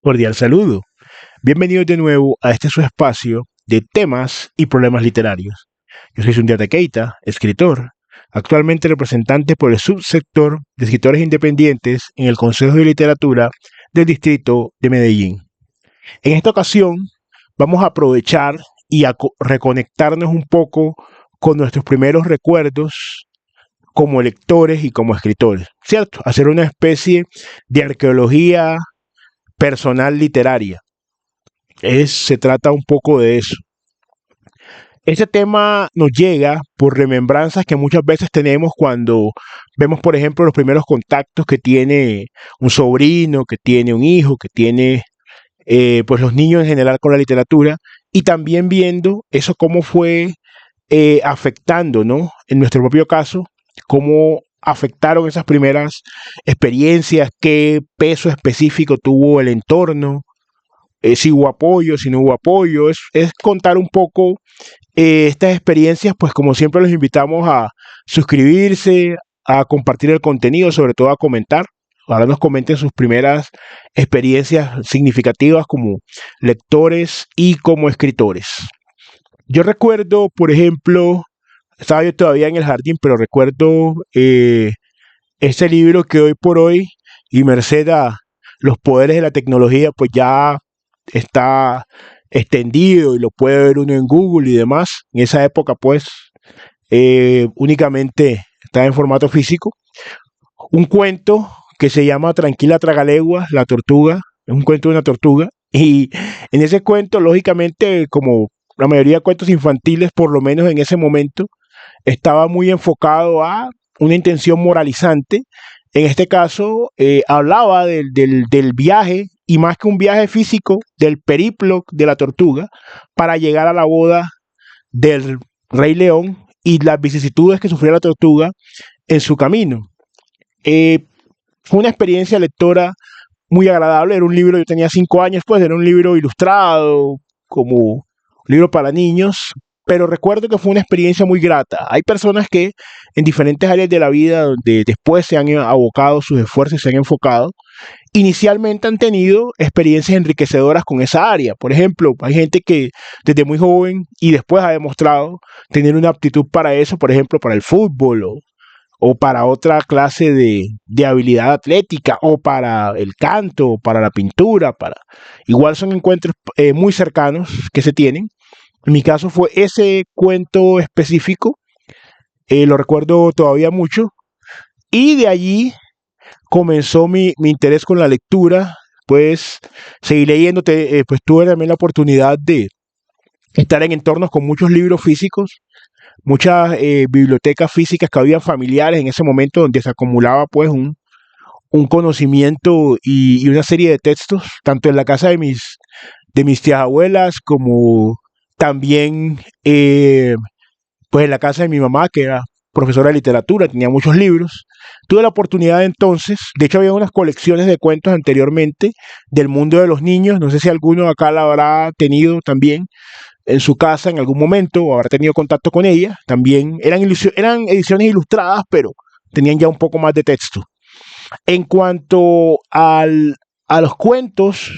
Cordial saludo. Bienvenidos de nuevo a este su espacio de temas y problemas literarios. Yo soy Sundiata Keita, escritor, actualmente representante por el subsector de escritores independientes en el Consejo de Literatura del Distrito de Medellín. En esta ocasión vamos a aprovechar y a reconectarnos un poco con nuestros primeros recuerdos como lectores y como escritores, ¿cierto? Hacer una especie de arqueología personal literaria. Se trata un poco de eso. Este tema nos llega por remembranzas que muchas veces tenemos cuando vemos, por ejemplo, los primeros contactos que tiene un sobrino, que tiene un hijo, que tiene pues los niños en general con la literatura, y también viendo eso cómo fue afectando, ¿no? En nuestro propio caso, cómo afectaron esas primeras experiencias, qué peso específico tuvo el entorno, si hubo apoyo, si no hubo apoyo, es contar un poco estas experiencias, pues como siempre los invitamos a suscribirse, a compartir el contenido, sobre todo a comentar. Ahora nos comenten sus primeras experiencias significativas como lectores y como escritores. Yo recuerdo, por ejemplo, estaba yo todavía en el jardín, pero recuerdo este libro que hoy por hoy, y merced a los poderes de la tecnología, pues ya está extendido y lo puede ver uno en Google y demás. En esa época, pues, únicamente estaba en formato físico. Un cuento que se llama Tranquila Tragalegua, la tortuga, es un cuento de una tortuga. Y en ese cuento, lógicamente, como la mayoría de cuentos infantiles, por lo menos en ese momento, estaba muy enfocado a una intención moralizante. En este caso, hablaba del viaje, y más que un viaje físico, del periplo de la tortuga para llegar a la boda del Rey León y las vicisitudes que sufría la tortuga en su camino. Fue una experiencia lectora muy agradable. Era un libro, yo tenía 5 años, pues era un libro ilustrado, como un libro para niños, pero recuerdo que fue una experiencia muy grata. Hay personas que en diferentes áreas de la vida donde después se han abocado sus esfuerzos y se han enfocado, inicialmente han tenido experiencias enriquecedoras con esa área. Por ejemplo, hay gente que desde muy joven y después ha demostrado tener una aptitud para eso, por ejemplo, para el fútbol o para otra clase de habilidad atlética o para el canto, o para la pintura, igual son encuentros muy cercanos que se tienen. En mi caso fue ese cuento específico, lo recuerdo todavía mucho, y de allí comenzó mi interés con la lectura. Pues seguí leyendo, pues tuve también la oportunidad de estar en entornos con muchos libros físicos, muchas bibliotecas físicas que habían familiares en ese momento donde se acumulaba pues un conocimiento y una serie de textos, tanto en la casa de mis tías abuelas como también pues en la casa de mi mamá, que era profesora de literatura, tenía muchos libros. Tuve la oportunidad entonces, de hecho había unas colecciones de cuentos anteriormente del mundo de los niños, no sé si alguno acá la habrá tenido también en su casa en algún momento o habrá tenido contacto con ella. También eran ediciones ilustradas, pero tenían ya un poco más de texto. En cuanto a los cuentos,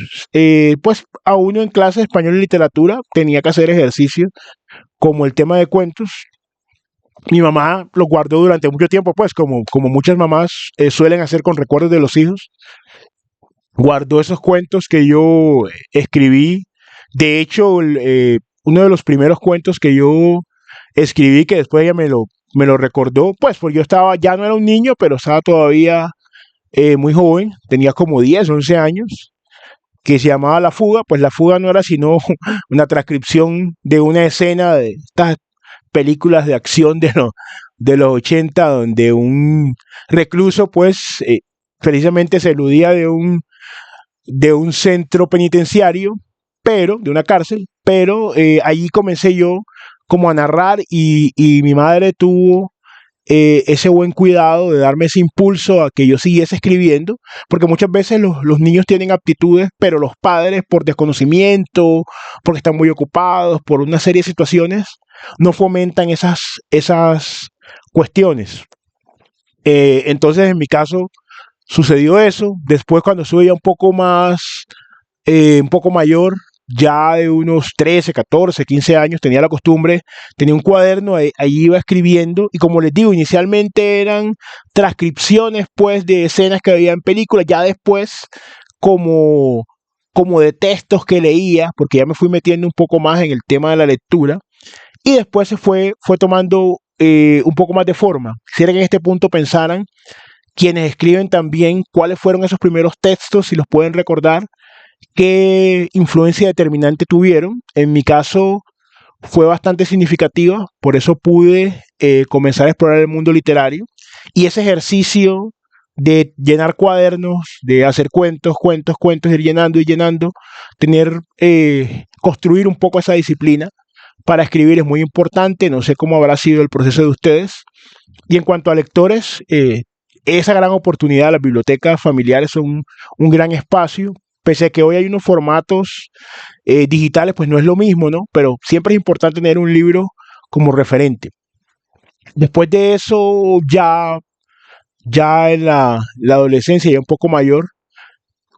pues a uno en clase de español y literatura tenía que hacer ejercicio como el tema de cuentos. Mi mamá los guardó durante mucho tiempo, pues como muchas mamás suelen hacer con recuerdos de los hijos. Guardó esos cuentos que yo escribí. De hecho, uno de los primeros cuentos que yo escribí, que después ella me lo recordó, pues porque yo ya no era un niño, pero estaba todavía muy joven, tenía como 10 11 años, que se llamaba La Fuga. Pues La Fuga no era sino una transcripción de una escena de estas películas de acción de los 80, donde un recluso pues precisamente se eludía de un centro penitenciario, pero de una cárcel, pero allí comencé yo como a narrar, y mi madre tuvo ese buen cuidado de darme ese impulso a que yo siguiese escribiendo, porque muchas veces los niños tienen aptitudes, pero los padres por desconocimiento, porque están muy ocupados, por una serie de situaciones, no fomentan esas cuestiones. Entonces en mi caso sucedió eso. Después, cuando estuve ya un poco más un poco mayor, ya de unos 13, 14, 15 años, tenía la costumbre, tenía un cuaderno, ahí iba escribiendo, y como les digo, inicialmente eran transcripciones pues de escenas que había en películas, ya después como, como de textos que leía, porque ya me fui metiendo un poco más en el tema de la lectura, y después fue tomando un poco más de forma. Quisiera que en este punto pensaran quienes escriben también cuáles fueron esos primeros textos, si los pueden recordar, qué influencia determinante tuvieron. En mi caso fue bastante significativa, por eso pude comenzar a explorar el mundo literario y ese ejercicio de llenar cuadernos, de hacer cuentos, cuentos, cuentos, ir llenando y llenando, construir un poco esa disciplina para escribir es muy importante. No sé cómo habrá sido el proceso de ustedes. Y en cuanto a lectores, esa gran oportunidad, las bibliotecas familiares son un gran espacio, pese a que hoy hay unos formatos digitales, pues no es lo mismo, ¿no? Pero siempre es importante tener un libro como referente. Después de eso, ya en la adolescencia, ya un poco mayor,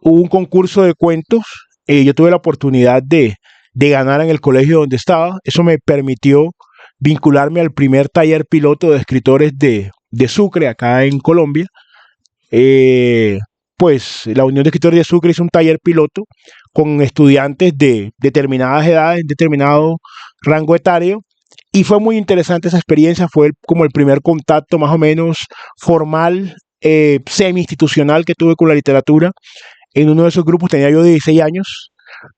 hubo un concurso de cuentos. Yo tuve la oportunidad de ganar en el colegio donde estaba. Eso me permitió vincularme al primer taller piloto de escritores de Sucre, acá en Colombia. Eh, pues la Unión de Escritores de Sucre hizo un taller piloto con estudiantes de determinadas edades, en determinado rango etario, y fue muy interesante esa experiencia. Fue como el primer contacto más o menos formal, semi-institucional que tuve con la literatura. En uno de esos grupos tenía yo 16 años,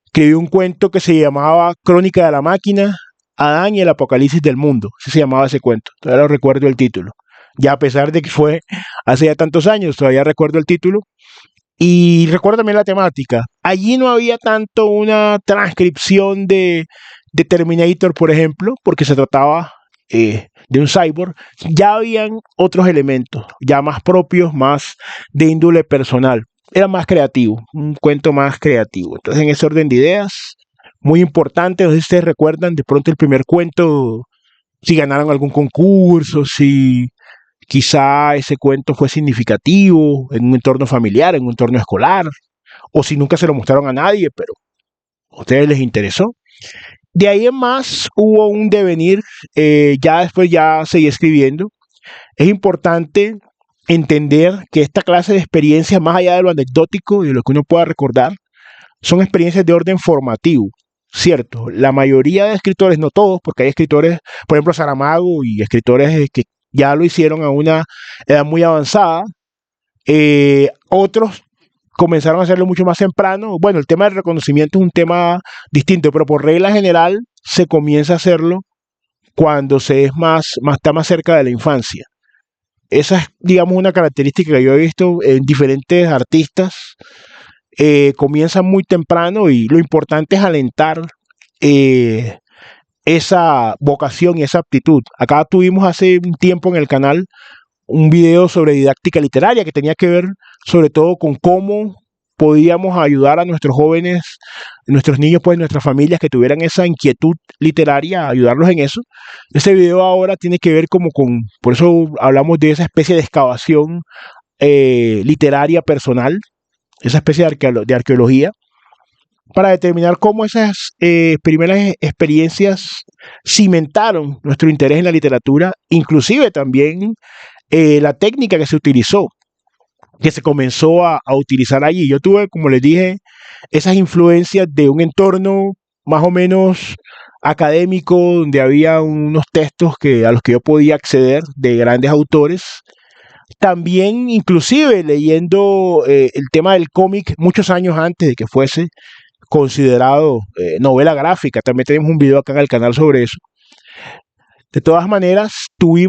escribí un cuento que se llamaba Crónica de la Máquina, Adán y el Apocalipsis del Mundo. Así se llamaba ese cuento, todavía lo recuerdo el título. Ya a pesar de que fue hace ya tantos años, todavía recuerdo el título. Y recuerdo también la temática. Allí no había tanto una transcripción de Terminator, por ejemplo, porque se trataba de un cyborg. Ya habían otros elementos, ya más propios, más de índole personal. Era más creativo, un cuento más creativo. Entonces, en ese orden de ideas, muy importante, no sé si ustedes recuerdan de pronto el primer cuento, si ganaron algún concurso, si quizá ese cuento fue significativo en un entorno familiar, en un entorno escolar, o si nunca se lo mostraron a nadie, pero a ustedes les interesó. De ahí en más hubo un devenir, ya después ya seguí escribiendo. Es importante entender que esta clase de experiencias, más allá de lo anecdótico y de lo que uno pueda recordar, son experiencias de orden formativo, ¿cierto? La mayoría de escritores, no todos, porque hay escritores, por ejemplo, Saramago y escritores que ya lo hicieron a una edad muy avanzada. Otros comenzaron a hacerlo mucho más temprano. Bueno, el tema del reconocimiento es un tema distinto, pero por regla general se comienza a hacerlo cuando se es está más cerca de la infancia. Esa es, digamos, una característica que yo he visto en diferentes artistas. Comienzan muy temprano y lo importante es alentar eh, esa vocación y esa aptitud. Acá tuvimos hace un tiempo en el canal un video sobre didáctica literaria que tenía que ver sobre todo con cómo podíamos ayudar a nuestros jóvenes, nuestros niños, pues nuestras familias que tuvieran esa inquietud literaria, ayudarlos en eso. Este video ahora tiene que ver como por eso hablamos de esa especie de excavación literaria personal, esa especie de arqueología, para determinar cómo esas primeras experiencias cimentaron nuestro interés en la literatura, inclusive también la técnica que se utilizó, que se comenzó a utilizar allí. Yo tuve, como les dije, esas influencias de un entorno más o menos académico, donde había unos textos a los que yo podía acceder de grandes autores. También, inclusive, leyendo el tema del cómic muchos años antes de que fuese considerado novela gráfica. También tenemos un video acá en el canal sobre eso. De todas maneras, tuve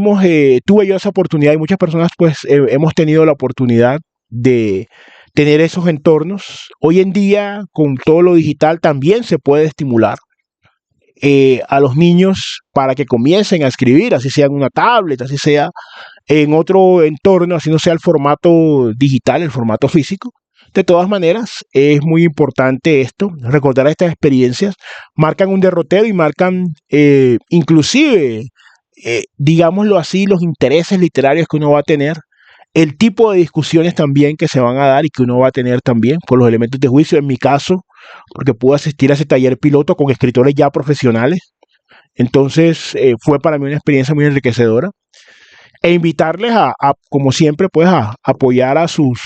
yo esa oportunidad y muchas personas pues hemos tenido la oportunidad de tener esos entornos. Hoy en día, con todo lo digital, también se puede estimular a los niños para que comiencen a escribir, así sea en una tablet, así sea en otro entorno, así no sea el formato digital, el formato físico. De todas maneras, es muy importante esto, recordar estas experiencias, marcan un derrotero y marcan inclusive, digámoslo así, los intereses literarios que uno va a tener, el tipo de discusiones también que se van a dar y que uno va a tener también por los elementos de juicio. En mi caso, porque pude asistir a ese taller piloto con escritores ya profesionales. Entonces fue para mí una experiencia muy enriquecedora. E invitarles como siempre, pues a apoyar a sus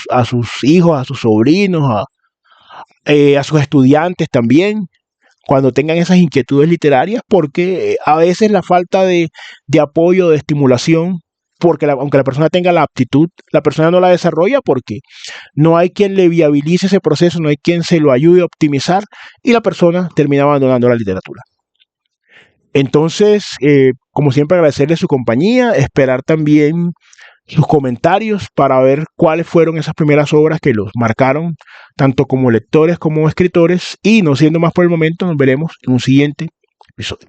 hijos, a sus sobrinos, a sus estudiantes también, cuando tengan esas inquietudes literarias, porque a veces la falta de apoyo, de estimulación, porque aunque la persona tenga la aptitud, la persona no la desarrolla porque no hay quien le viabilice ese proceso, no hay quien se lo ayude a optimizar y la persona termina abandonando la literatura. Entonces, como siempre, agradecerle su compañía, esperar también sus comentarios para ver cuáles fueron esas primeras obras que los marcaron, tanto como lectores como escritores, y no siendo más por el momento, nos veremos en un siguiente episodio.